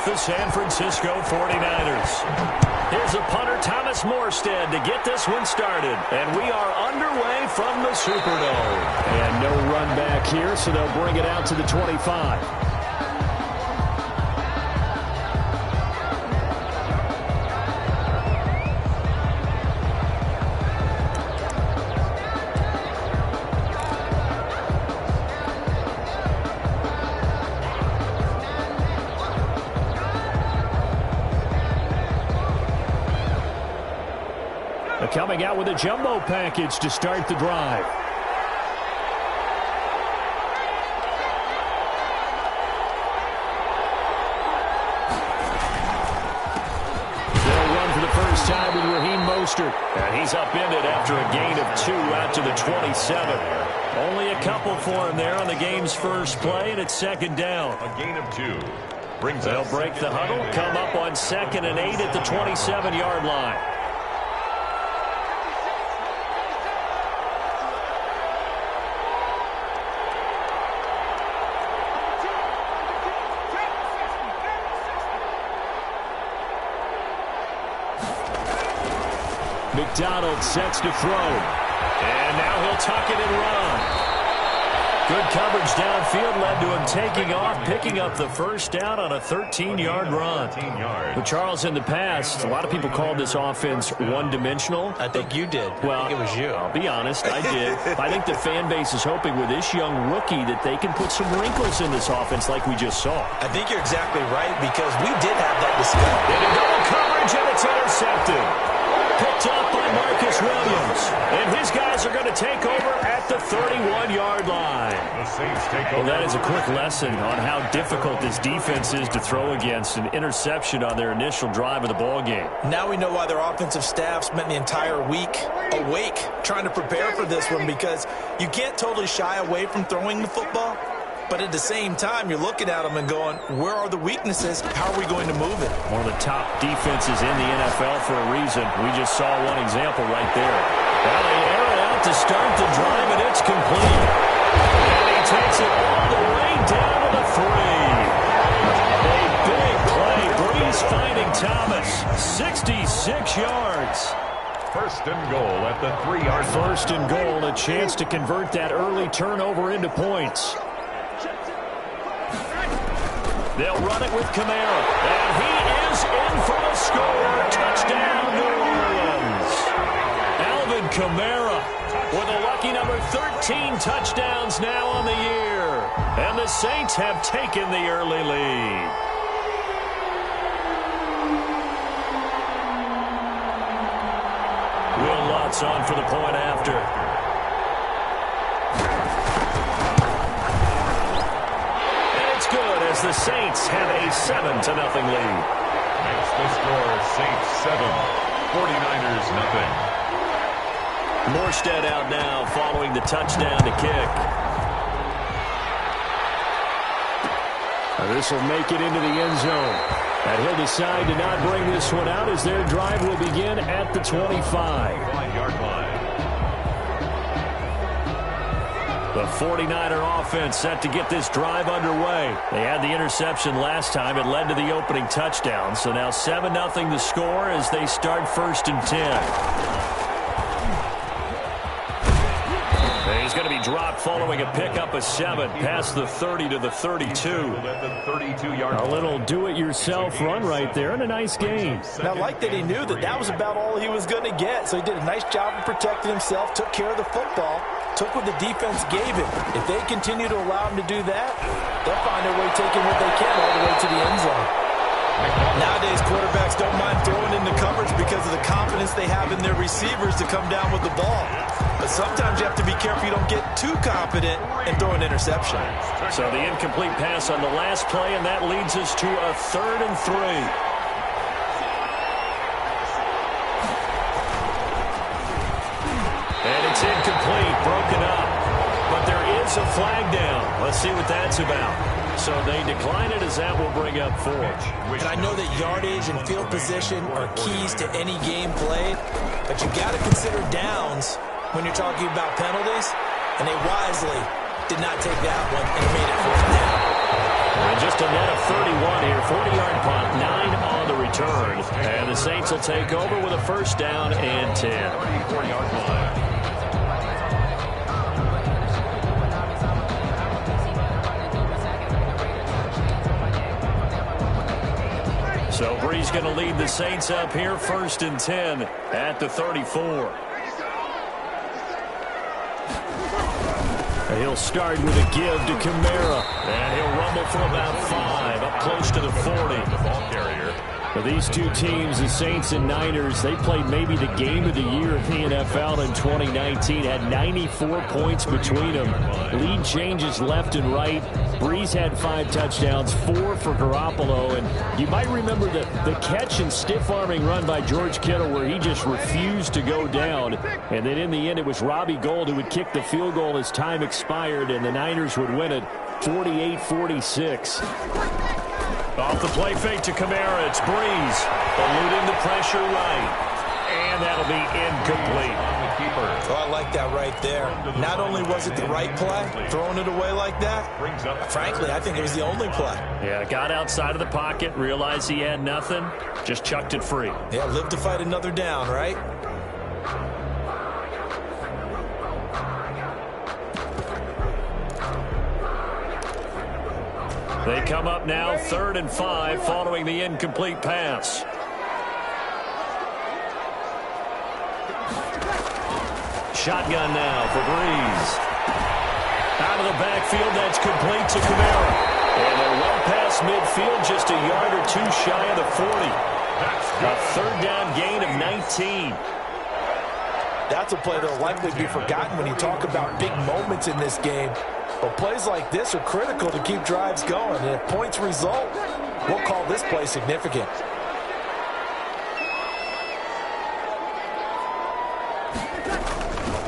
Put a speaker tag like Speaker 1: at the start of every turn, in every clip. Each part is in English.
Speaker 1: with the San Francisco 49ers. Here's a punter, Thomas Morstead, to get this one started. And we are underway from the Superdome.
Speaker 2: And no run back here, so they'll bring it out to the 25. Coming out with a jumbo package to start the drive. They'll run for the first time with Raheem Mostert.
Speaker 1: And he's upended after a gain of 2 out to the 27. Only a couple for him there on the game's first play, and it's second down.
Speaker 3: A gain of 2.
Speaker 1: They'll break the huddle, come up on 2nd and 8 at the 27-yard line.
Speaker 2: McDonald sets to throw.
Speaker 1: And now he'll tuck it and run. Good coverage downfield led to him taking off, picking up the first down on a 13-yard run. But Charles, in the past, a lot of people called this offense one-dimensional.
Speaker 4: I think you did.
Speaker 1: Well,
Speaker 4: I think it was you.
Speaker 1: I'll be honest, I did. I think the fan base is hoping with this young rookie that they can put some wrinkles in this offense like we just saw.
Speaker 4: I think you're exactly right because we did have that discussion.
Speaker 1: Into double coverage, and it's intercepted. Picked up by Marcus Williams. And his guys are going to take over at the 31-yard line. Well, that is a quick lesson on how difficult this defense is to throw against. An interception on their initial drive of the ball game.
Speaker 4: Now we know why their offensive staff spent the entire week awake trying to prepare for this one, because you can't totally shy away from throwing the football. But at the same time, you're looking at them and going, where are the weaknesses? How are we going to move it?
Speaker 1: One of the top defenses in the NFL for a reason. We just saw one example right there. Well, they air it out to start the drive, and it's complete. And he takes it all the way down to the 3. A big play. Breeze finding Thomas. 66 yards.
Speaker 3: First and goal at the 3-yard line.
Speaker 2: First and goal, a chance to convert that early turnover into points.
Speaker 1: They'll run it with Kamara. And he is in for the score. Touchdown, New Orleans. Alvin Kamara with a lucky number 13 touchdowns now on the year. And the Saints have taken the early lead. Will Lutz on for the point after. As the Saints have a 7-0 lead.
Speaker 3: Makes the score Saints 7, 49ers nothing.
Speaker 1: Morstead out now following the touchdown to kick.
Speaker 2: This will make it into the end zone. And he'll decide to not bring this one out as their drive will begin at the 25-yard line.
Speaker 1: The 49er offense set to get this drive underway. They had the interception last time. It led to the opening touchdown. So now 7-0 the score as they start 1st and 10. He's going to be dropped following a pickup of 7 past the 30 to the 32.
Speaker 2: A little do-it-yourself run right there and a nice game.
Speaker 4: Now, I like that he knew that that was about all he was going to get. So he did a nice job of protecting himself, took care of the football, took what the defense gave him. If they continue to allow him to do that, they'll find their way taking what they can all the way to the end zone. Nowadays, quarterbacks don't mind throwing into coverage because of the confidence they have in their receivers to come down with the ball. But sometimes you have to be careful you don't get too confident and throw an interception.
Speaker 1: So the incomplete pass on the last play, and that leads us to a 3rd and 3. And it's incomplete, broken up. But there is a flag down. Let's see what that's about. So they decline it as that will bring up 4.
Speaker 4: And I know that yardage and field position are keys to any game played, but you got to consider downs when you're talking about penalties, and they wisely did not take that one and made it 4th down.
Speaker 1: And just a net of 31 here. 40-yard punt, 9 on the return. And the Saints will take over with a first down and 10.
Speaker 3: 34-yard line.
Speaker 1: So Brees going to lead the Saints up here, first and 10 at the 34. He'll start with a give to Kamara, and he'll rumble for about 5, up close to the 40.
Speaker 3: The ball carrier.
Speaker 2: For these two teams, the Saints and Niners, they played maybe the game of the year in the NFL in 2019. Had 94 points between them. Lead changes left and right. Brees had 5 touchdowns, 4 for Garoppolo. And you might remember the catch and stiff-arming run by George Kittle where he just refused to go down. And then in the end, it was Robbie Gould who would kick the field goal as time expired, and the Niners would win it 48-46.
Speaker 1: Off the play fake to Kamara, it's Brees, eluding the pressure right. And that'll be incomplete.
Speaker 4: Oh, I like that right there. Not only was it the right play, throwing it away like that, frankly, I think it was the only play.
Speaker 1: Yeah, got outside of the pocket, realized he had nothing, just chucked it free.
Speaker 4: Yeah, live to fight another down, right?
Speaker 1: They come up now, 3rd and 5, following the incomplete pass. Shotgun now for Brees. Out of the backfield, that's complete to Kamara. And they're well past midfield, just a yard or 2 shy of the 40. A 3rd down gain of 19.
Speaker 4: That's a play that will likely be forgotten when you talk about big moments in this game. But plays like this are critical to keep drives going. And if points result, we'll call this play significant.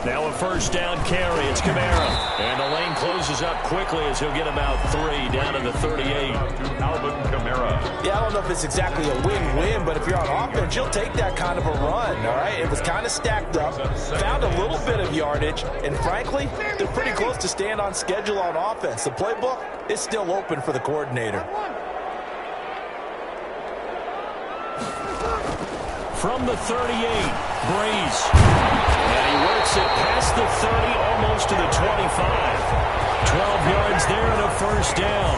Speaker 1: Now a first down carry. It's Kamara. And the lane closes up quickly as he'll get about 3 down to the 38.
Speaker 3: Alvin Kamara.
Speaker 4: Yeah, I don't know if it's exactly a win-win, but if you're on offense, you'll take that kind of a run, all right? It was kind of stacked up, found a little bit of yardage, and frankly, they're pretty close to staying on schedule on offense. The playbook is still open for the coordinator.
Speaker 1: From the 38, Brees. And he works it past the 30, almost to the 25. 12 yards there and a first down.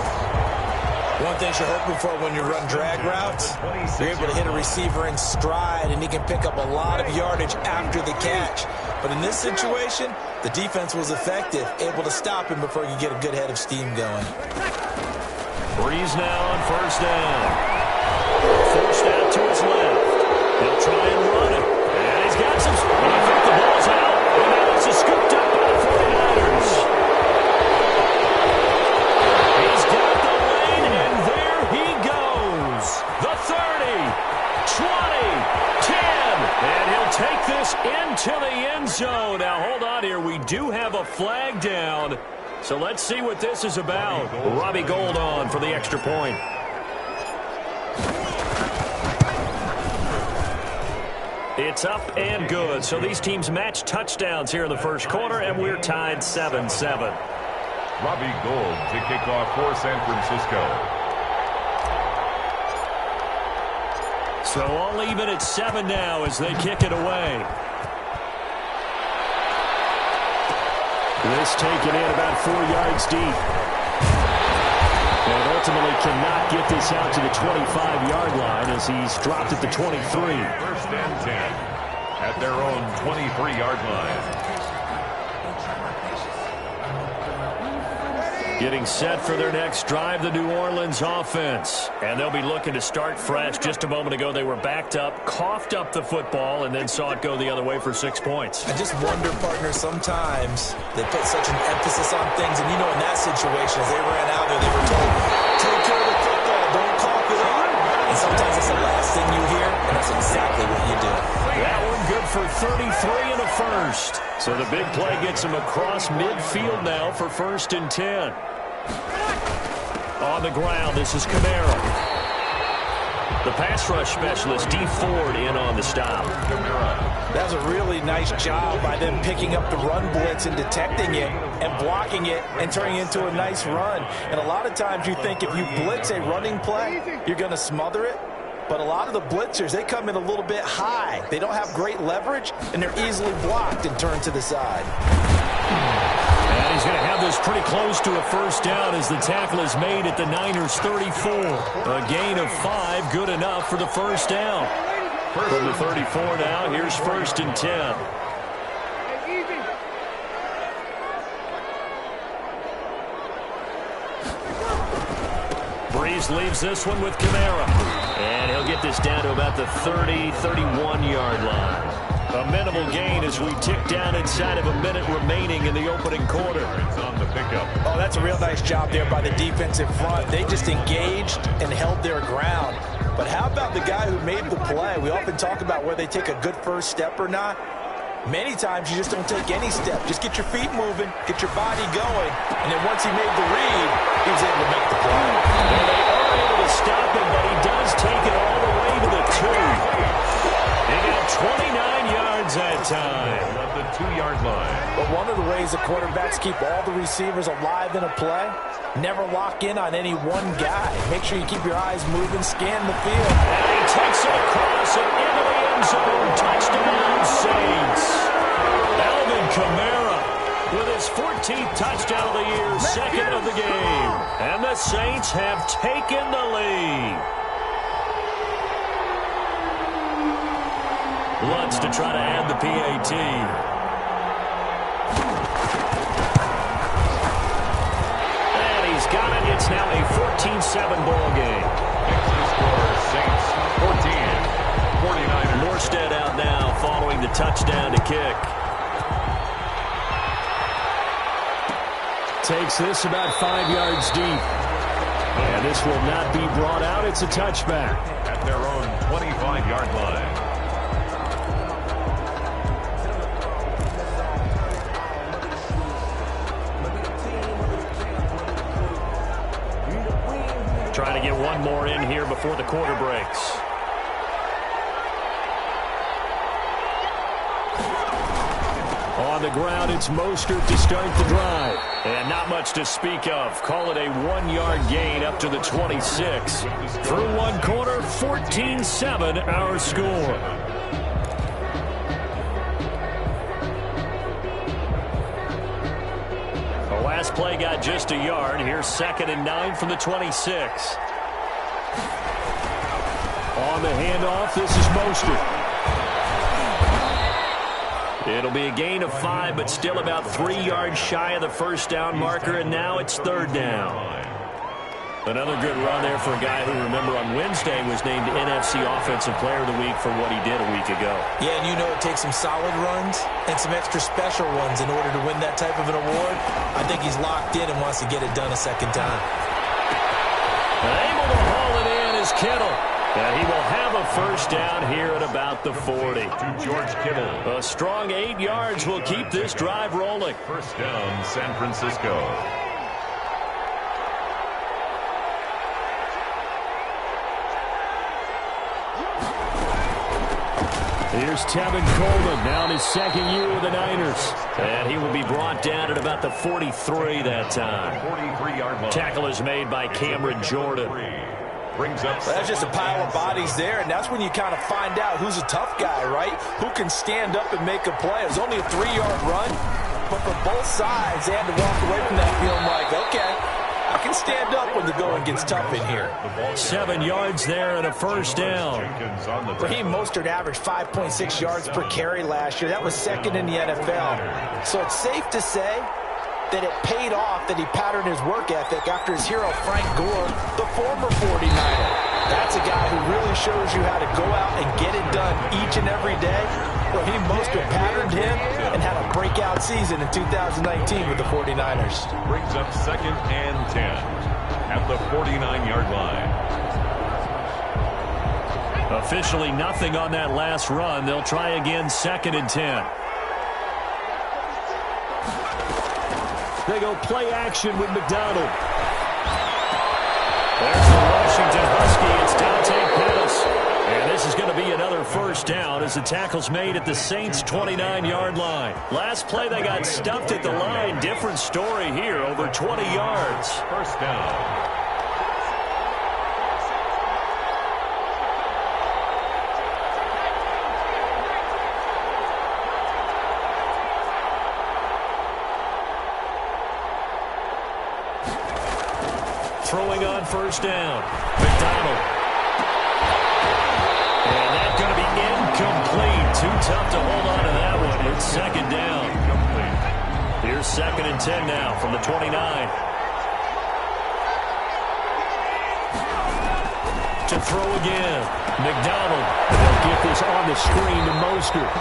Speaker 4: One thing you're hoping for when you run drag routes, you're able to hit a receiver in stride, and he can pick up a lot of yardage after the catch. But in this situation, the defense was effective, able to stop him before he could get a good head of steam going.
Speaker 1: Brees now on first down. Forced out to his left. He'll try and run it. And he's got some... I think the ball's out. And now it's scooped up by the 49ers. He's got the lane, and there he goes. The 30, 20, 10. And he'll take this into the end zone. Now, hold on here. We do have a flag down. So let's see what this is about. Robbie Gould on for the extra point. It's up and good. So these teams match touchdowns here in the first quarter, and we're tied 7-7.
Speaker 3: Robbie Gould to kick off for San Francisco.
Speaker 1: So all even at 7 now as they kick it away.
Speaker 2: This taken in about 4 yards deep. And ultimately cannot get this out to the 25-yard line as he's dropped at the 23.
Speaker 3: First and 10 at their own 23-yard line.
Speaker 1: Getting set for their next drive, the New Orleans offense. And they'll be looking to start fresh. Just a moment ago, they were backed up, coughed up the football, and then saw it go the other way for 6 points.
Speaker 4: I just wonder, partner, sometimes they put such an emphasis on things. And, you know, in that situation, as they ran out there, they were told, take care of the football, don't cough it up. And sometimes it's the last thing you hear, and that's exactly what you do.
Speaker 1: That one good for 33 and a first. So the big play gets him across midfield now for 1st and 10. On the ground, this is Kamara.
Speaker 2: The pass rush specialist, Dee Ford, in on the stop.
Speaker 4: That's a really nice job by them picking up the run blitz and detecting it and blocking it and turning it into a nice run. And a lot of times you think if you blitz a running play, you're going to smother it. But a lot of the blitzers, they come in a little bit high. They don't have great leverage, and they're easily blocked and turned to the side.
Speaker 2: And he's going to have this pretty close to a first down as the tackle is made at the Niners' 34. A gain of 5, good enough for the first down. From the 34 now, here's 1st and 10. Breeze leaves this one with Kamara. And he'll get this down to about the 30, 31-yard line. A minimal gain as we tick down inside of a minute remaining in the opening quarter.
Speaker 3: It's on the pickup.
Speaker 4: Oh, that's a real nice job there by the defensive front. They just engaged and held their ground. But how about the guy who made the play? We often talk about whether they take a good first step or not. Many times you just don't take any step. Just get your feet moving, get your body going, and then once he made the read, he was able to make the play.
Speaker 2: Well, they are able to stop him, but he does take it all the way to the 2. They got 29 yards that time.
Speaker 3: At the 2-yard line.
Speaker 4: But one of the ways the quarterbacks keep all the receivers alive in a play, never lock in on any one guy. Make sure you keep your eyes moving, scan the field.
Speaker 2: And he takes it across and into the end zone. Touchdown, Saints. Alvin Kamara with his 14th touchdown of the year, 2nd of the game. And the Saints have taken the lead. Lutz to try to add the PAT. And he's got it. It's now a 14-7 ball game.
Speaker 3: Saints 14. 49ers.
Speaker 2: Morstead out now following the touchdown to kick. Takes this about 5 yards deep. And this will not be brought out. It's a touchback.
Speaker 3: At their own 25-yard line.
Speaker 2: Trying to get one more in here before the quarter breaks. On the ground, it's Mostert to start the drive. And not much to speak of. Call it a 1-yard gain up to the 26. Through one quarter, 14-7 our score. The last play got just a yard. Here's 2nd and 9 from the 26. On the handoff, this is Mostert. It'll be a gain of 5, but still about 3 yards shy of the first down marker, and now it's 3rd down. Another good run there for a guy who, remember, on Wednesday was named NFC Offensive Player of the Week for what he did a week ago.
Speaker 4: Yeah, and you know it takes some solid runs and some extra special ones in order to win that type of an award. I think he's locked in and wants to get it done a second time.
Speaker 2: Able to haul it in is Kittle. And he will have a first down here at about the 40.
Speaker 3: To George Kittle.
Speaker 2: A strong 8 yards will keep this drive rolling.
Speaker 3: First down, San Francisco.
Speaker 2: Here's Tevin Coleman, now in his 2nd year with the Niners. And he will be brought down at about the 43 that time.
Speaker 3: 43-yard line.
Speaker 2: Tackle is made by Cameron Jordan.
Speaker 3: Brings up.
Speaker 4: That's just a pile of bodies there, and that's when you kind of find out who's a tough guy, right? Who can stand up and make a play. It was only a 3-yard run, but for both sides, they had to walk away from that feeling like, okay, I can stand up when the going gets tough in here.
Speaker 2: 7 yards there and a first down.
Speaker 4: Raheem Mostert averaged 5.6 yards per carry last year. That was 2nd in the NFL. So it's safe to say that it paid off that he patterned his work ethic after his hero Frank Gore, the former 49er. That's a guy who really shows you how to go out and get it done each and every day. Raheem Mostert patterned him and had a breakout season in 2019 with the 49ers.
Speaker 3: Brings up 2nd and 10 at the 49-yard line.
Speaker 2: Officially nothing on that last run. They'll try again 2nd and 10. They go play action with McDonald. There's the Washington Husky. It's Dante Pettis. as the tackle's made at the Saints' 29-yard line. Last play, they got stuffed at the line. Different story here, over 20 yards.
Speaker 3: First down.
Speaker 2: Throwing on first down. McDonald. And that's going to be incomplete. Too tough to hold on to that one. It's second down. Here's 2nd and 10 now from the 29. To throw again. McDonald. They'll get this on the screen to Mostert.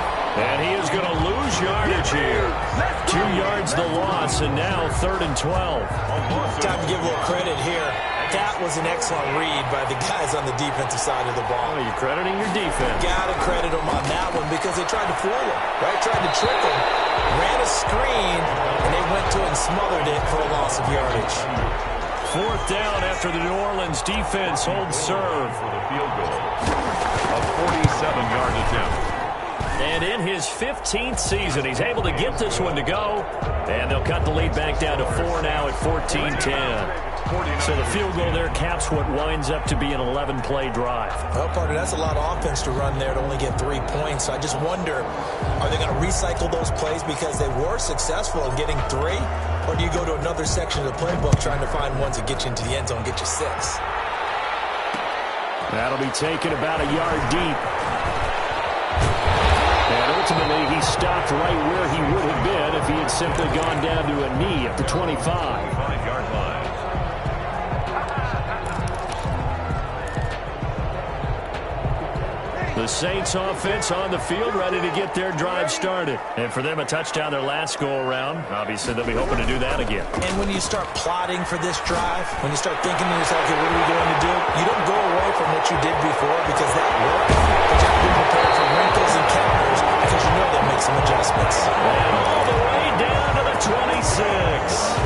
Speaker 2: And he is going to lose yardage here. 2 yards the loss, and now 3rd and 12.
Speaker 4: Time to give a little credit here. That was an excellent read by the guys on the defensive side of the ball.
Speaker 2: Oh, you're crediting your defense.
Speaker 4: Got to credit them on that one because they tried to fool him, right? Tried to trick him. Ran a screen, and they went to it and smothered it for a loss of yardage.
Speaker 2: 4th down after the New Orleans defense holds serve.
Speaker 3: For the field goal. A 47-yard attempt.
Speaker 2: And in his 15th season, he's able to get this one to go. And they'll cut the lead back down to 4 now at 14-10. So the field goal there caps what winds up to be an 11-play drive.
Speaker 4: Well, partner, that's a lot of offense to run there to only get 3 points. So I just wonder, are they going to recycle those plays because they were successful in getting 3? Or do you go to another section of the playbook trying to find ones that get you into the end zone, get you 6?
Speaker 2: That'll be taken about a yard deep. And ultimately, he stopped right where he would have been if he had simply gone down to a knee at the 25.
Speaker 3: 5-yard line.
Speaker 2: The Saints offense on the field, ready to get their drive started. And for them, a touchdown their last go-around. Obviously, they'll be hoping to do that again.
Speaker 4: And when you start plotting for this drive, when you start thinking to yourself, okay, what are we going to do? You don't go away from what you did before because that worked. But you have to be prepared for wrinkles and counters because you know they'll make some adjustments.
Speaker 2: And all the way down to the 26.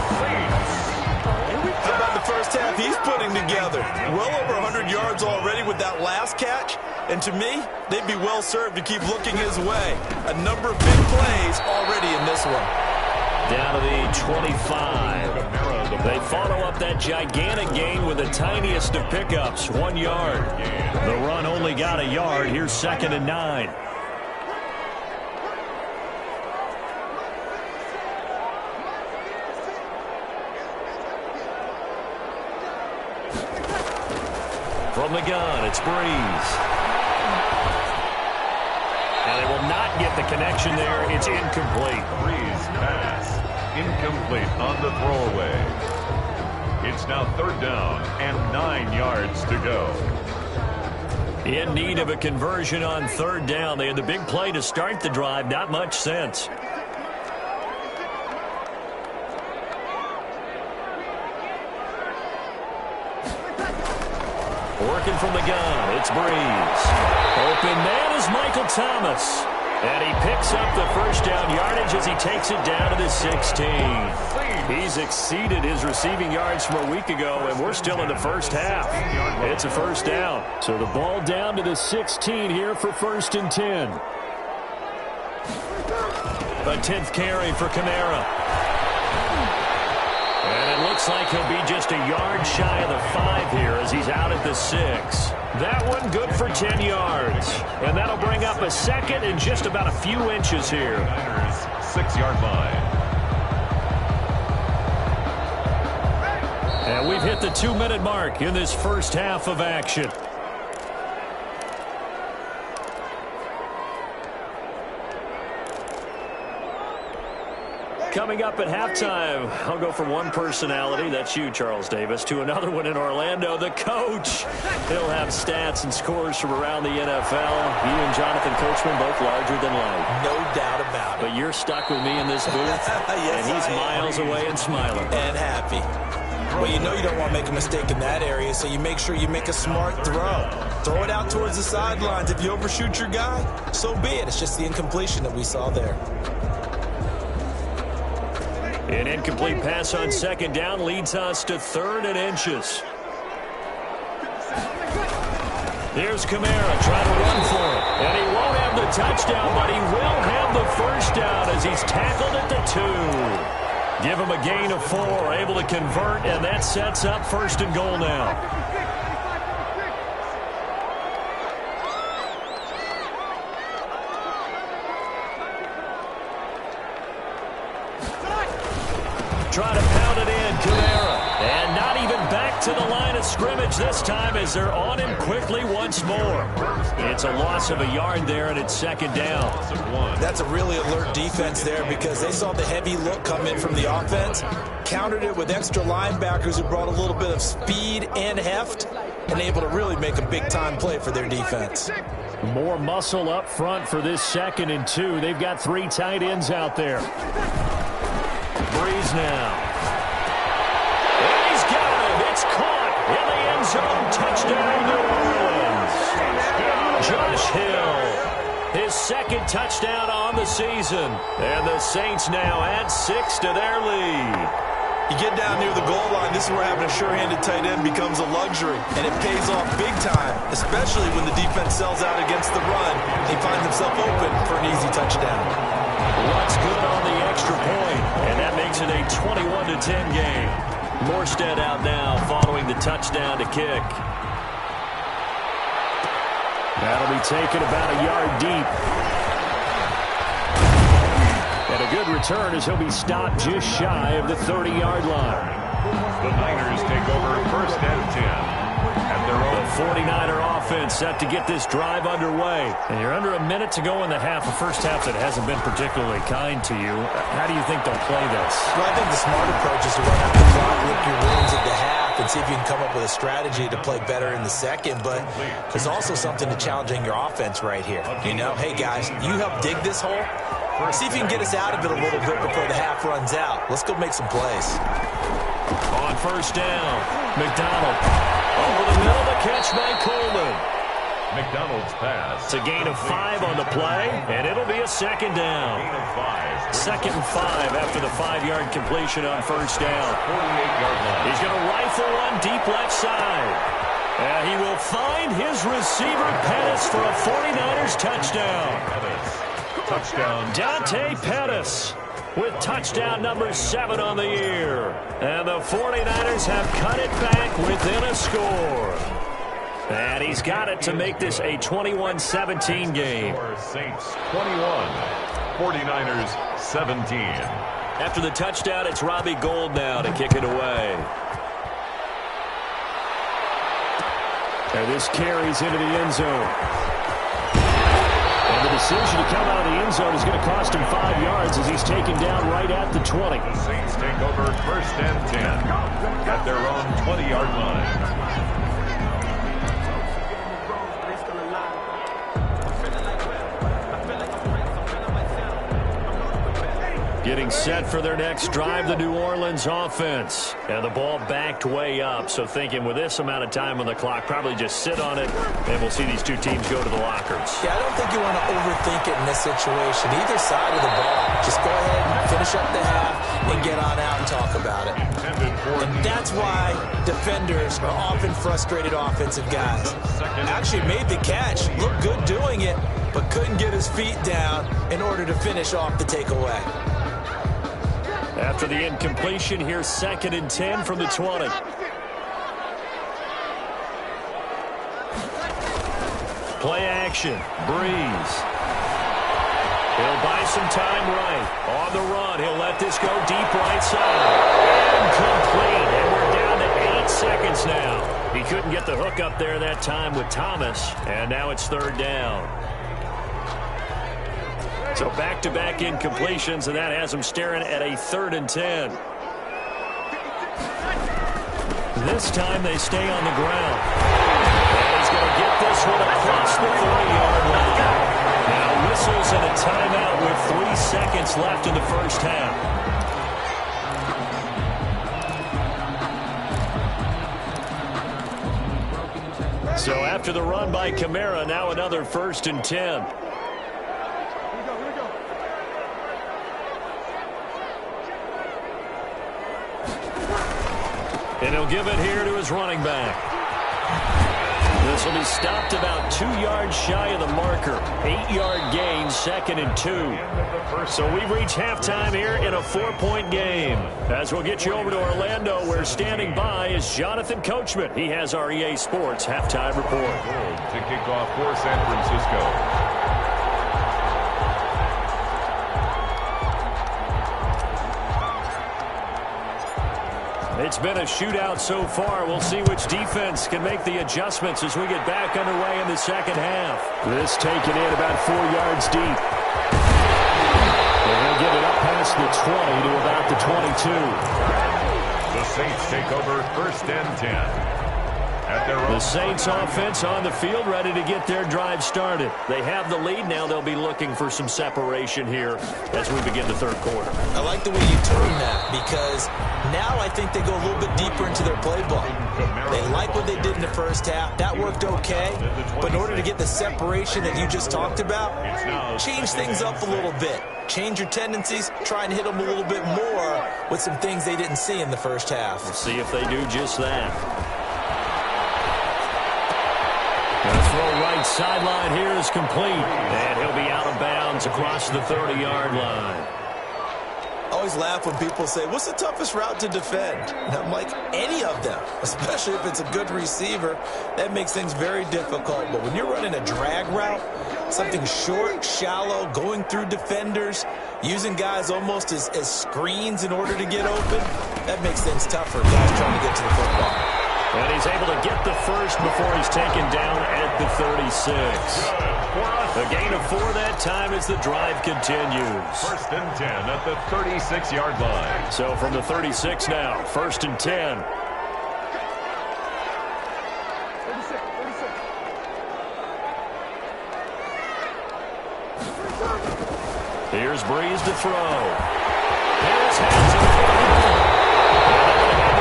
Speaker 4: How about the first half he's putting together? Well over 100 yards already with that last catch. And to me, they'd be well served to keep looking his way. A number of big plays already in this one.
Speaker 2: Down to the 25. They follow up that gigantic gain with the tiniest of pickups, 1 yard. The run only got a yard. Here's 2nd and 9. From the gun, it's Breeze. And they will not get the connection there. It's incomplete.
Speaker 3: Breeze pass. Incomplete on the throwaway. It's now 3rd down and 9 yards to go.
Speaker 2: In need of a conversion on 3rd down. They had the big play to start the drive. Not much sense. Working from the gun, it's Breeze. Open man is Michael Thomas. And he picks up the first down yardage as he takes it down to the 16. He's exceeded his receiving yards from a week ago, and we're still in the first half. It's a first down. So the ball down to the 16 here for 1st and 10. A 10th carry for Kamara. And it looks like he'll be just a yard shy of the 5 here as he's out at the 6. That one good for 10 yards. And that'll bring up a 2nd and just about a few inches here.
Speaker 3: 6-yard line.
Speaker 2: And we've hit the 2-minute mark in this first half of action. Coming up at halftime, I'll go from one personality, that's you, Charles Davis, to another one in Orlando, the coach. He'll have stats and scores from around the NFL. He and Jonathan Coachman both larger than life.
Speaker 4: No doubt about it.
Speaker 2: But you're stuck with me in this booth,
Speaker 4: Yes,
Speaker 2: and he's
Speaker 4: I am.
Speaker 2: miles away and smiling.
Speaker 4: And happy. Well, you know you don't want to make a mistake in that area, so you make sure you make a smart throw. Throw it out towards the sidelines. If you overshoot your guy, so be it. It's just the incompletion that we saw there.
Speaker 2: An incomplete pass on 2nd down leads us to 3rd and inches. Here's Kamara trying to run for it. And he won't have the touchdown, but he will have the first down as he's tackled at the 2. Give him a gain of 4, able to convert, and that sets up 1st and goal now. Try to pound it in, Kamara. And not even back to the line of scrimmage this time as they're on him quickly once more. It's a loss of a yard there, and it's 2nd down.
Speaker 4: That's a really alert defense there because they saw the heavy look come in from the offense, countered it with extra linebackers who brought a little bit of speed and heft, and able to really make a big-time play for their defense.
Speaker 2: More muscle up front for this 2nd and 2. They've got 3 tight ends out there. Breeze now. And he's got him. It's caught in the end zone. Touchdown, New Orleans. Josh Hill, his 2nd touchdown on the season. And the Saints now add 6 to their lead.
Speaker 4: You get down near the goal line, this is where having a sure-handed tight end becomes a luxury, and it pays off big time, especially when the defense sells out against the run. He finds himself open for an easy touchdown.
Speaker 2: What's good on the extra point, and that makes it a 21-10 game. Morstead out now following the touchdown to kick. That'll be taken about a yard deep. And a good return as he'll be stopped just shy of the 30-yard line.
Speaker 3: The Niners take over 1st and 10.
Speaker 2: The 49er offense set to get this drive underway. And you're under a minute to go in the half. A first half that hasn't been particularly kind to you. How do you think they'll play this?
Speaker 4: Well, I think the smart approach is to run out the clock, lick your wounds at the half, and see if you can come up with a strategy to play better in the 2nd. But there's also something to challenging your offense right here. You know, hey, guys, you help dig this hole. See if you can get us out of it a little bit before the half runs out. Let's go make some plays.
Speaker 2: On 1st down, McDonald. Over the middle, the catch by Coleman.
Speaker 3: McDonald's pass.
Speaker 2: It's a gain of 5 on the play, and it'll be a 2nd down.
Speaker 3: Gain of 5.
Speaker 2: 2nd and 5 after the 5-yard completion on 1st down.
Speaker 3: 48-yard line.
Speaker 2: He's going to rifle one deep left side. And he will find his receiver, Pettis, for a 49ers touchdown.
Speaker 3: Touchdown.
Speaker 2: Dante Pettis with touchdown number 7 on the year. And the 49ers have cut it back within a score. And he's got it to make this a 21-17 game.
Speaker 3: Saints 21, 49ers 17.
Speaker 2: After the touchdown, it's Robbie Gould now to kick it away. And this carries into the end zone. And the decision to come out of the end zone is going to cost him 5 yards as he's taken down right at the 20.
Speaker 3: The Saints take over 1st and 10 at their own 20-yard line.
Speaker 2: Getting set for their next drive, the New Orleans offense. And the ball backed way up, so thinking with this amount of time on the clock, probably just sit on it, and we'll see these two teams go to the lockers.
Speaker 4: Yeah, I don't think you want to overthink it in this situation. Either side of the ball. Just go ahead and finish up the half and get on out and talk about it. And that's why defenders are often frustrated offensive guys. Actually made the catch, looked good doing it, but couldn't get his feet down in order to finish off the takeaway.
Speaker 2: After the incompletion, here's 2nd and 10 from the 20. Play action. Breeze. He'll buy some time right. On the run, he'll let this go deep right side. Incomplete. And we're down to 8 seconds now. He couldn't get the hook up there that time with Thomas. And now it's 3rd down. So back-to-back incompletions, and that has him staring at a 3rd and 10. This time they stay on the ground. And he's going to get this one across the 40-yard line. Now whistles and a timeout with 3 seconds left in the first half. So after the run by Kamara, now another 1st and 10. And he'll give it here to his running back. This will be stopped about 2 yards shy of the marker. 8-yard gain, 2nd and 2. So we've reached halftime here in a 4-point game. As we'll get you over to Orlando, where standing by is Jonathan Coachman. He has our EA Sports halftime report.
Speaker 3: To kick off for San Francisco.
Speaker 2: It's been a shootout so far. We'll see which defense can make the adjustments as we get back underway in the second half. This taken in about 4 yards deep. They're going to get it up past the 20 to about the 22.
Speaker 3: The Saints take over 1st and 10.
Speaker 2: The Saints offense on the field, ready to get their drive started. They have the lead. Now they'll be looking for some separation here as we begin the third quarter.
Speaker 4: I like the way you turn that, because now I think they go a little bit deeper into their playbook. They like what they did in the first half. That worked okay. But in order to get the separation that you just talked about, change things up a little bit. Change your tendencies. Try and hit them a little bit more with some things they didn't see in the first half.
Speaker 2: We'll see if they do just that. The throw right sideline here is complete. And he'll be out of bounds across the 30-yard line.
Speaker 4: I always laugh when people say, what's the toughest route to defend? And I'm like, any of them, especially if it's a good receiver. That makes things very difficult. But when you're running a drag route, something short, shallow, going through defenders, using guys almost as screens in order to get open, that makes things tougher, guys trying to get to the football.
Speaker 2: And he's able to get the first before he's taken down at the 36. A gain of 4 that time as the drive continues.
Speaker 3: 1st and 10 at the 36-yard line.
Speaker 2: So from the 36 now, 1st and 10. Here's Breeze to throw. Here's Hampton.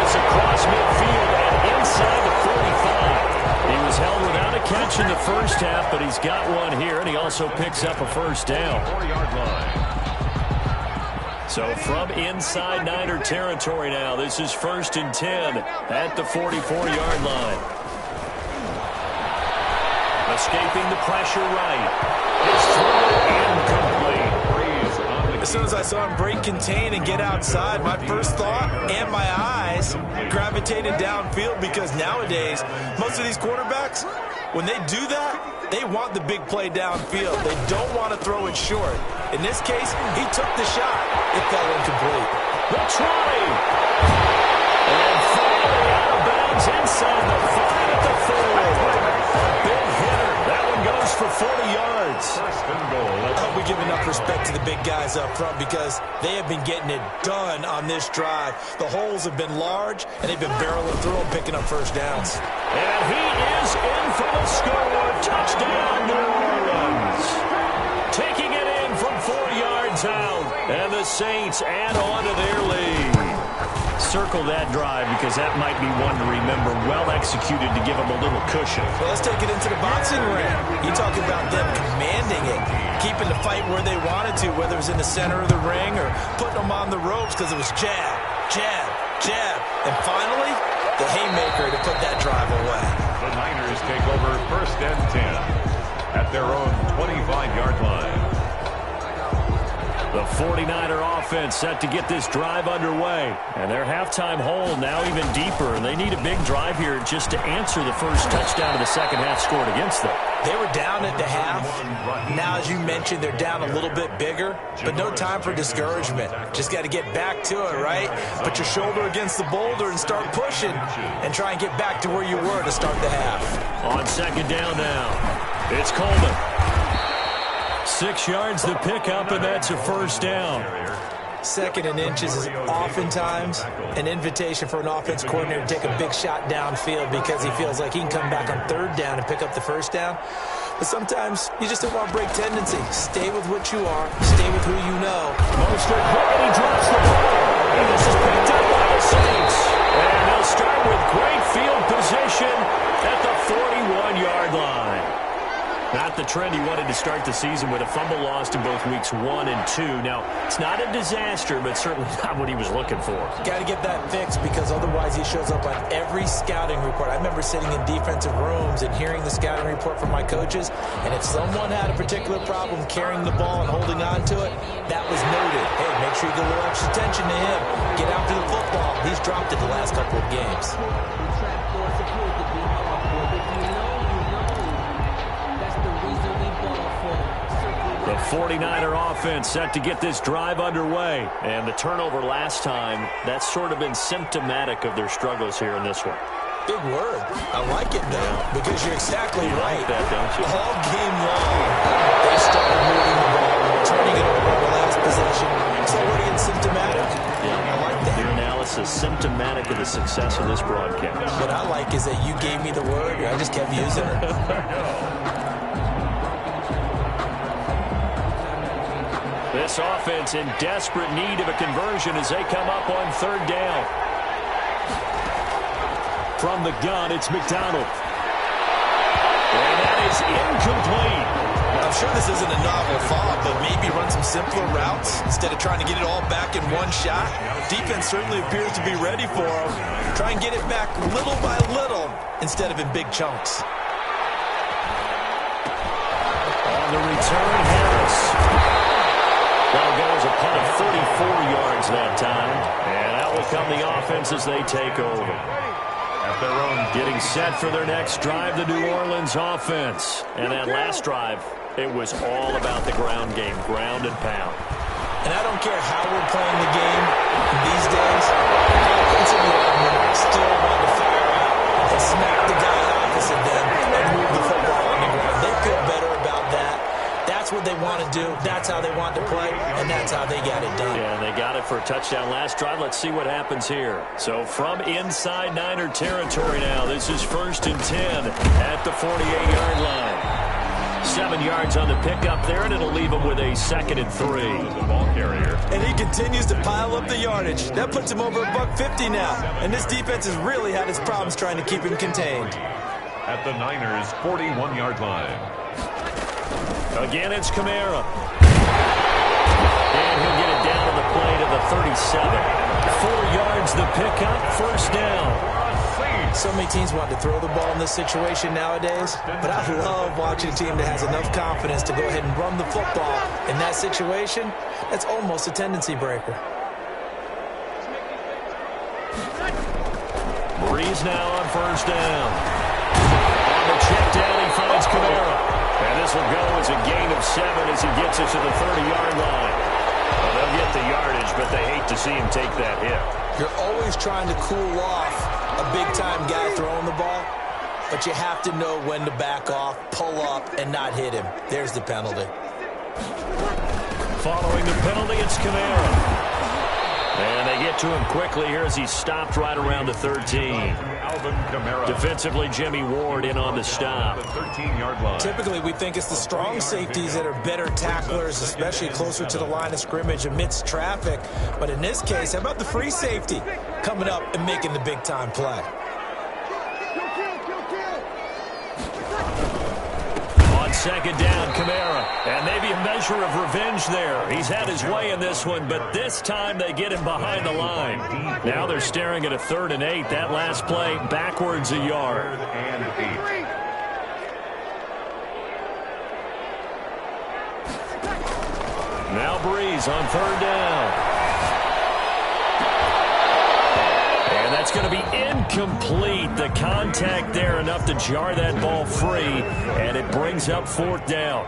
Speaker 2: Across midfield and inside the 45. He was held without a catch in the first half, but he's got one here, and he also picks up a first down.
Speaker 3: 4-yard line.
Speaker 2: So from inside Niner territory now, this is 1st and 10 at the 44-yard line. Escaping the pressure right. His throw incomplete.
Speaker 4: As soon as I saw him break contain and get outside, my first thought and my eyes gravitated downfield, because nowadays, most of these quarterbacks, when they do that, they want the big play downfield. They don't want to throw it short. In this case, he took the shot. It fell incomplete.
Speaker 2: The try. And finally out of bounds inside the 5 at the 4. Big hitter. That one goes for 40 yards.
Speaker 3: 1st and goal.
Speaker 4: We give enough respect to the big guys up front, because they have been getting it done on this drive. The holes have been large, and they've been barreling through them, picking up first downs.
Speaker 2: And he is in for the score. Touchdown, New Orleans. Taking it in from 4 yards out. And the Saints add on to their lead. Circle that drive, because that might be one to remember. Well executed to give them a little cushion.
Speaker 4: Well, let's take it into the boxing ring. You talk about them commanding it, keeping the fight where they wanted to, whether it was in the center of the ring or putting them on the ropes, because it was jab, jab, jab. And finally, the haymaker to put that drive away.
Speaker 3: The Niners take over 1st and 10 at their own 25-yard line.
Speaker 2: The 49er offense set to get this drive underway. And their halftime hole now even deeper. And they need a big drive here just to answer the first touchdown of the second half scored against them.
Speaker 4: They were down at the half. Now, as you mentioned, they're down a little bit bigger. But no time for discouragement. Just got to get back to it, right? Put your shoulder against the boulder and start pushing. And try and get back to where you were to start the half.
Speaker 2: On second down now, it's Coleman. 6 yards to pick up, and that's a first down.
Speaker 4: 2nd and inches is oftentimes an invitation for an offense coordinator to take a big shot downfield, because he feels like he can come back on 3rd down and pick up the first down. But sometimes you just don't want to break tendency. Stay with what you are. Stay with who you know.
Speaker 2: Mostert, and he drops the ball. And this is picked up by the Saints. And they'll start with great field position at the 41-yard line. Not the trend he wanted to start the season with a fumble lost in both weeks 1 and 2. Now, it's not a disaster, but certainly not what he was looking for.
Speaker 4: Got to get that fixed because otherwise he shows up on every scouting report. I remember sitting in defensive rooms and hearing the scouting report from my coaches, and if someone had a particular problem carrying the ball and holding on to it, that was noted. Hey, make sure you get a little extra attention to him. Get after the football. He's dropped it the last couple of games.
Speaker 2: The 49er offense set to get this drive underway. And the turnover last time, that's sort of been symptomatic of their struggles here in this one.
Speaker 4: Big word. I like it, though, because you're exactly right.
Speaker 2: Like that, don't you?
Speaker 4: All game long, they started moving the ball, turning it over on the last possession. So what are you symptomatic?
Speaker 2: Yeah,
Speaker 4: I like that.
Speaker 2: Your analysis symptomatic of the success of this broadcast.
Speaker 4: What I like is that you gave me the word, I just kept using it.
Speaker 2: This offense in desperate need of a conversion as they come up on third down. From the gun, it's McDonald. And that is incomplete.
Speaker 4: I'm sure this isn't a novel thought, but maybe run some simpler routes instead of trying to get it all back in one shot. Defense certainly appears to be ready for him. Try and get it back little by little instead of in big chunks.
Speaker 2: On the return, Harris. That goes a punt of 34 yards that time. And out will come the offense as they take over.
Speaker 3: At their own.
Speaker 2: Getting set for their next drive, the New Orleans offense. And that last drive, it was all about the ground game, ground and pound.
Speaker 4: And I don't care how we're playing the game these days. The offensive linemen still want to fire out and smack the guy opposite them and move the football on the ground. They feel better about that. That's what they want to do. That's how they want to play, and that's how they got it done.
Speaker 2: Yeah, and they got it for a touchdown last drive. Let's see what happens here. So from inside Niner territory now, this is 1st and 10 at the 48-yard line. 7 yards on the pickup there, and it'll leave them with a 2nd and 3.
Speaker 3: The ball carrier.
Speaker 4: And he continues to pile up the yardage. That puts him over $150 now. And this defense has really had its problems trying to keep him contained.
Speaker 3: At the Niners' 41-yard line.
Speaker 2: Again, it's Kamara. And he'll get it down to the play to the 37. 4 yards the pickup, 1st down.
Speaker 4: So many teams want to throw the ball in this situation nowadays, but I love watching a team that has enough confidence to go ahead and run the football. In that situation, that's almost a tendency breaker.
Speaker 2: Breeze now on 1st down. On the check down, he finds Kamara. And this will go as a gain of 7 as he gets it to the 30-yard line. Well, they'll get the yardage, but they hate to see him take that hit.
Speaker 4: You're always trying to cool off a big-time guy throwing the ball, but you have to know when to back off, pull up, and not hit him. There's the penalty.
Speaker 2: Following the penalty, it's Kamara. And they get to him quickly here as he's stopped right around the 13.
Speaker 3: Alvin Kamara.
Speaker 2: Defensively, Jimmy Ward in on the stop.
Speaker 3: The 13-yard line.
Speaker 4: Typically, we think it's the strong safeties that are better tacklers, especially closer to the line of scrimmage amidst traffic. But in this case, how about the free safety coming up and making the big-time play?
Speaker 2: On 2nd down, Kamara. And maybe a measure of revenge there. He's had his way in this one, but this time they get him behind the line. Now they're staring at a 3rd and 8. That last play, backwards a yard.
Speaker 3: 3rd and 8.
Speaker 2: Now Breeze on 3rd down. And that's going to be incomplete. The contact there enough to jar that ball free, and it brings up 4th down.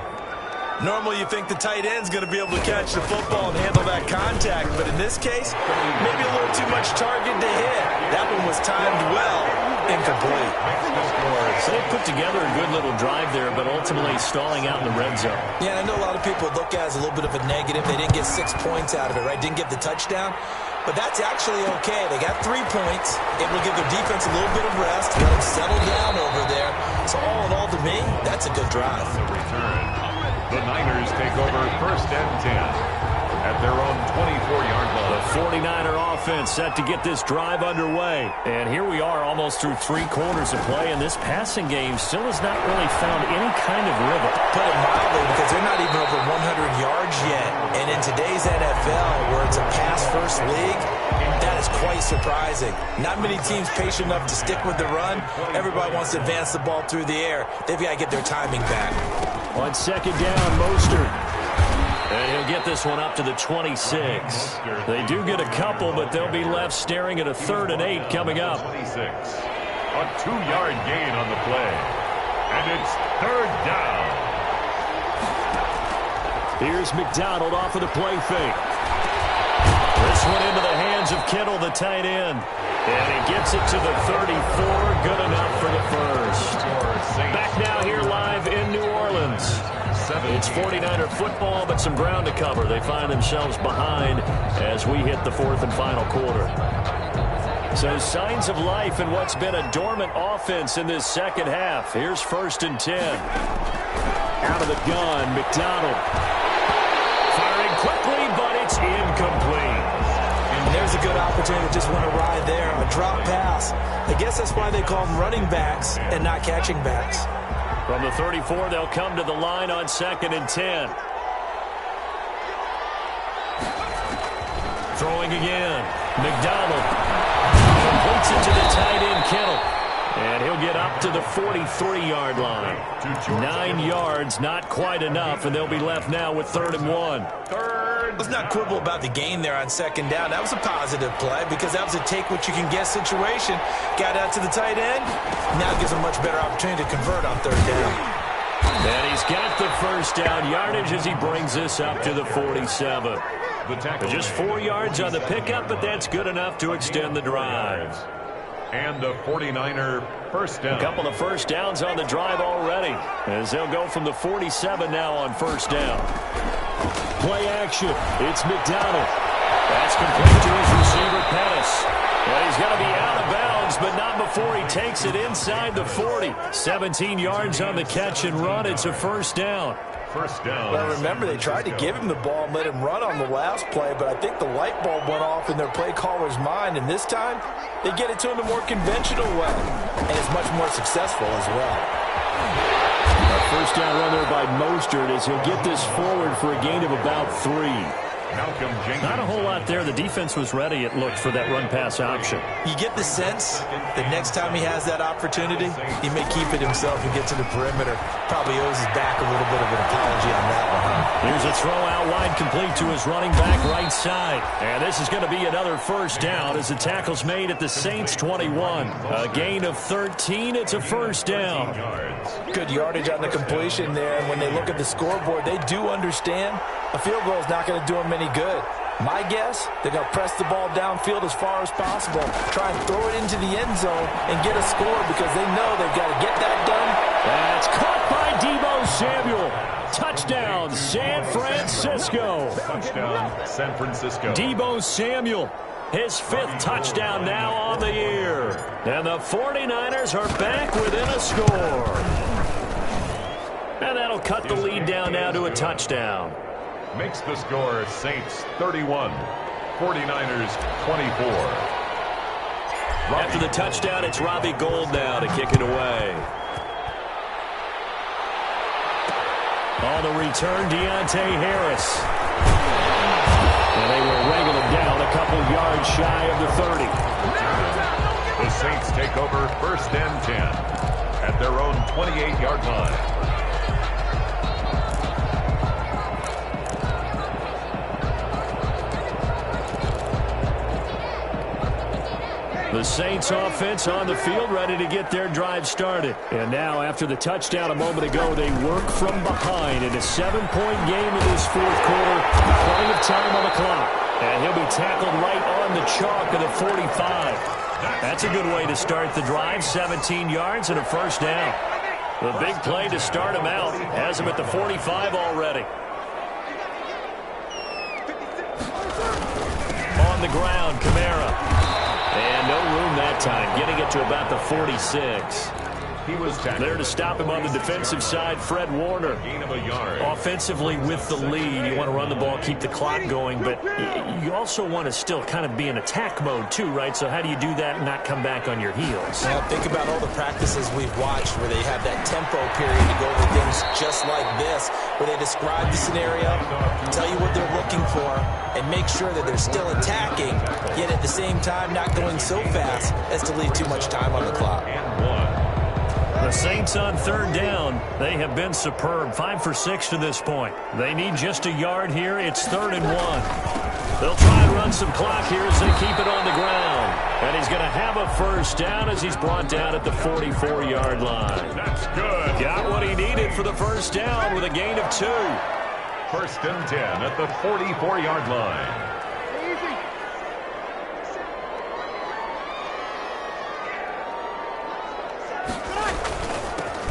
Speaker 4: Normally you think the tight end's going to be able to catch the football and handle that contact, but in this case, maybe a little too much target to hit. That one was timed well, incomplete.
Speaker 2: So they put together a good little drive there, but ultimately stalling out in the red zone.
Speaker 4: Yeah, I know a lot of people look at it as a little bit of a negative. They didn't get 6 points out of it, right? Didn't get the touchdown. But that's actually okay. They got 3 points. Able to give their defense a little bit of rest. Let them settle down over there. So all in all, to me, that's a good drive.
Speaker 3: The return. The Niners take over 1st and 10. at their own 24-yard line.
Speaker 2: The 49er offense set to get this drive underway. And here we are almost through 3 quarters of play, and this passing game still has not really found any kind of rhythm.
Speaker 4: Put it mildly, because they're not even over 100 yards yet. And in today's NFL, where it's a pass-first league, that is quite surprising. Not many teams patient enough to stick with the run. Everybody wants to advance the ball through the air. They've got to get their timing back.
Speaker 2: On second down, Mostert. And he'll get this one up to the 26. They do get a couple, but they'll be left staring at a 3rd and 8 coming up.
Speaker 3: 26. A 2-yard gain on the play. And it's 3rd down.
Speaker 2: Here's McDonald off of the play fake. This one into the hands of Kittle, the tight end. And he gets it to the 34. Good enough for the first. Back now here live in New Orleans. It's 49er football, but some ground to cover. They find themselves behind as we hit the 4th and final quarter. So signs of life in what's been a dormant offense in this second half. Here's 1st and 10. Out of the gun, McDonald. Firing quickly, but it's incomplete.
Speaker 4: And there's a good opportunity to just want to ride there. A drop pass. I guess that's why they call them running backs and not catching backs.
Speaker 2: From the 34, they'll come to the line on 2nd and 10. Throwing again. McDonald completes it to the tight end, Kittle. And he'll get up to the 43-yard line. 9 yards, not quite enough, and they'll be left now with 3rd and 1.
Speaker 4: Let's not quibble about the gain there on 2nd down. That was a positive play because that was a take-what-you-can-get situation. Got out to the tight end. Now gives a much better opportunity to convert on 3rd down.
Speaker 2: And he's got the first down yardage as he brings this up to the 47. Just 4 yards on the pickup, but that's good enough to extend the drive.
Speaker 3: And a 49er first down.
Speaker 2: A couple of first downs on the drive already, as they'll go from the 47 now on 1st down. Play action. It's McDonald. That's complete to his receiver, Pettis. Well, he's going to be out of bounds, but not before he takes it inside the 40. 17 yards on the catch and run. It's a 1st down.
Speaker 3: First down.
Speaker 4: Well, remember, they tried to give him the ball and let him run on the last play, but I think the light bulb went off in their play caller's mind, and this time they get it to him the more conventional way, and it's much more successful as well.
Speaker 2: A 1st down run there by Mostert as he'll get this forward for a gain of about 3.
Speaker 3: Malcolm Jenkins.
Speaker 2: Not a whole lot there. The defense was ready, it looked, for that run-pass option.
Speaker 4: You get the sense that next time he has that opportunity, he may keep it himself and get to the perimeter. Probably owes his back a little bit of an apology on that one, huh?
Speaker 2: Here's a throw out wide, complete to his running back right side. And this is going to be another 1st down as the tackle's made at the Saints 21. A gain of 13. It's a 1st down.
Speaker 4: Good yardage on the completion there. And when they look at the scoreboard, they do understand a field goal is not going to do them any good. My guess, they're going to press the ball downfield as far as possible, try and throw it into the end zone and get a score because they know they've got to get that done.
Speaker 2: That's caught by Deebo Samuel. Touchdown, San Francisco.
Speaker 3: Touchdown, San Francisco.
Speaker 2: Deebo Samuel, his 5th touchdown now on the year. And the 49ers are back within a score. And that'll cut the lead down now to a touchdown.
Speaker 3: Makes the score Saints 31, 49ers 24.
Speaker 2: After the touchdown, it's Robbie Gould now to kick it away. On the return, Deontay Harris. And they will wrangle him down a couple yards shy of the 30.
Speaker 3: The Saints take over 1st and 10 at their own 28-yard line.
Speaker 2: The Saints offense on the field ready to get their drive started. And now after the touchdown a moment ago, they work from behind in a 7-point game in this 4th quarter. Plenty of time on the clock. And he'll be tackled right on the chalk of the 45. That's a good way to start the drive. 17 yards and a 1st down. The big play to start him out has him at the 45 already. On the ground, Kamara. And no room that time, getting it to about the 46.
Speaker 3: He was tackled.
Speaker 2: There to stop him on the defensive side, Fred Warner.
Speaker 3: Gain of a yard.
Speaker 2: Offensively with the lead, you want to run the ball, keep the clock going, but you also want to still kind of be in attack mode too, right? So how do you do that and not come back on your heels?
Speaker 4: Now think about all the practices we've watched where they have that tempo period to go over things just like this, where they describe the scenario, tell you what they're looking for, and make sure that they're still attacking, yet at the same time not going so fast as to leave too much time on the clock.
Speaker 2: The Saints on third down. They have been superb. 5 for 6 to this point. They need just a yard here. It's 3rd and 1. They'll try and run some clock here as they keep it on the ground. And he's going to have a first down as he's brought down at the 44-yard line.
Speaker 3: That's good.
Speaker 2: Got what he needed for the first down with a gain of 2.
Speaker 3: 1st and 10 at the 44-yard line.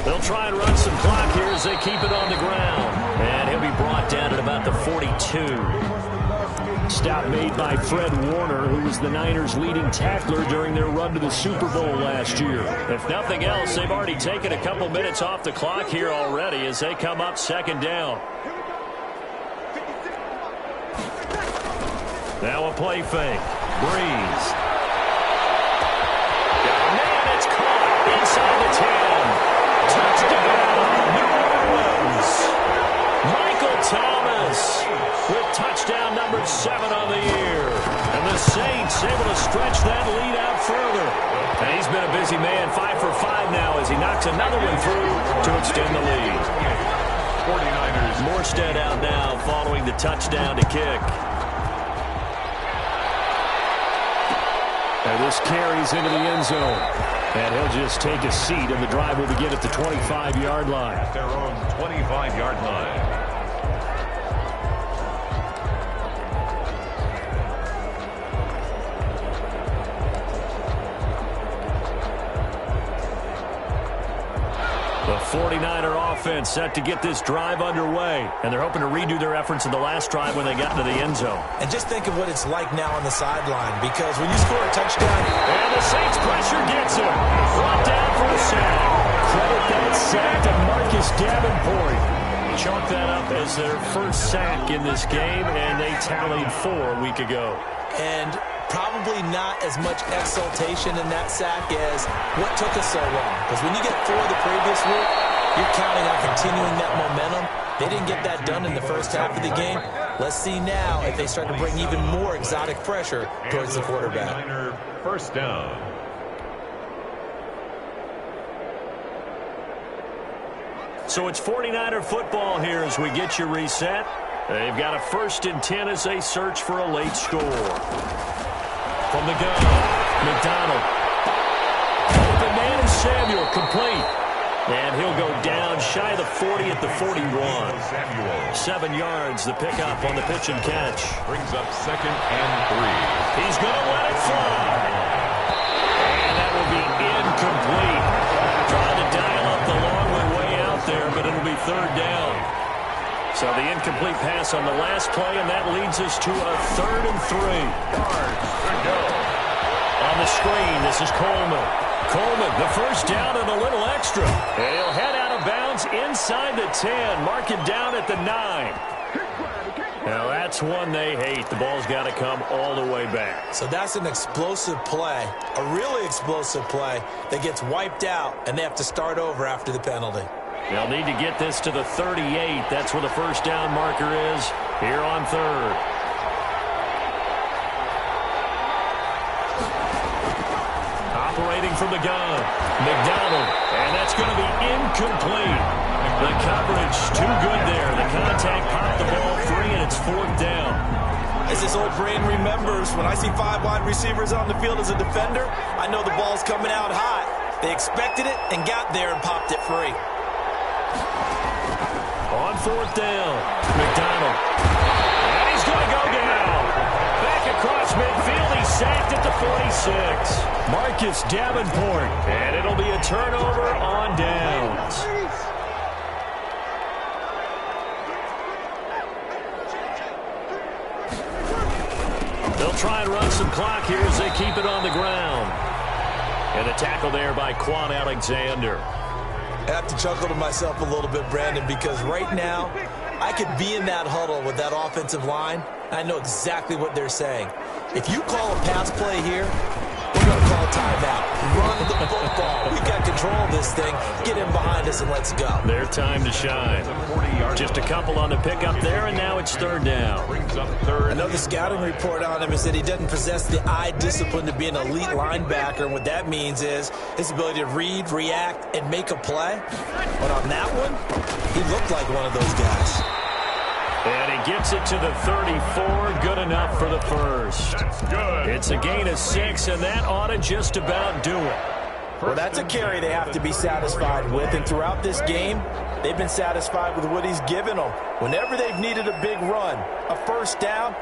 Speaker 2: They'll try and run some clock here as they keep it on the ground. And he'll be brought down at about the 42. Stop made by Fred Warner, who was the Niners' leading tackler during their run to the Super Bowl last year. If nothing else, they've already taken a couple minutes off the clock here already as they come up 2nd down. Now a play fake. Breeze. Man, it's caught inside the 10. Touchdown, New Orleans. Michael Thomas with touchdown number 7 on the year. And the Saints able to stretch that lead out further. And he's been a busy man, 5 for 5 now as he knocks another one through to extend the lead.
Speaker 3: 49ers.
Speaker 2: Morstead out now following the touchdown to kick. And this carries into the end zone. And he'll just take a seat, and the drive will begin at the 25-yard line.
Speaker 3: At their own 25-yard line.
Speaker 2: The 49er offense set to get this drive underway. And they're hoping to redo their efforts in the last drive when they got into the end zone.
Speaker 4: And just think of what it's like now on the sideline, because when you score a touchdown...
Speaker 2: And the Saints pressure gets him. Brought down for a sack. Credit that sack to Marcus Davenport. Chalk that up as their first sack in this game, and they tallied 4 a week ago.
Speaker 4: And probably not as much exultation in that sack as what took us so long. Because when you get 4 the previous week, you're counting on continuing that momentum. They didn't get that done in the first half of the game. Let's see now if they start to bring even more exotic pressure towards the quarterback.
Speaker 3: 49er first down.
Speaker 2: So it's 49er football here as we get you reset. They've got a 1st and 10 as they search for a late score. From the gun, McDonald. Open man is Samuel, complete. And he'll go down shy of the 40 at the 41. 7 yards, the pickup on the pitch and catch.
Speaker 3: Brings up 2nd and 3.
Speaker 2: He's going to let it fly. And that will be incomplete. Trying to dial up the long way out there, but it'll be 3rd down. So the incomplete pass on the last play, and that leads us to a 3rd and 3.
Speaker 3: Yards to go.
Speaker 2: On the screen, this is Coleman. Coleman, the first down and a little extra. And he'll head out of bounds inside the 10. Mark it down at the 9. Now that's one they hate. The ball's got to come all the way back.
Speaker 4: So that's an explosive play, a really explosive play that gets wiped out, and they have to start over after the penalty.
Speaker 2: They'll need to get this to the 38. That's where the first down marker is here on 3rd. Operating from the gun, McDonald, and that's going to be incomplete. The coverage too good there. The contact popped the ball free, and it's 4th down.
Speaker 4: As his old brain remembers, when I see 5 wide receivers on the field as a defender, I know the ball's coming out hot. They expected it and got there and popped it free.
Speaker 2: On 4th down, McDonald. And he's going to go down. Back across midfield, he's sacked at the 46. Marcus Davenport. And it'll be a turnover on downs. They'll try and run some clock here as they keep it on the ground. And the tackle there by Quan Alexander.
Speaker 4: I have to chuckle to myself a little bit, Brandon, because right now I could be in that huddle with that offensive line. I know exactly what they're saying. If you call a pass play here, we're going to call timeout. Run the football. We've got control of this thing. Get in behind us and let's go.
Speaker 2: Their time to shine. Just a couple on the pickup there, and now it's third down.
Speaker 4: I know the scouting report on him is that he doesn't possess the eye discipline to be an elite linebacker, and what that means is his ability to read, react, and make a play. But on that one, he looked like one of those guys.
Speaker 2: And he gets it to the 34. Good enough for the first. It's a gain of 6, and that ought to just about do it.
Speaker 4: Well, that's a carry they have to be satisfied with, and throughout this game, they've been satisfied with what he's given them. Whenever they've needed a big run, a first down,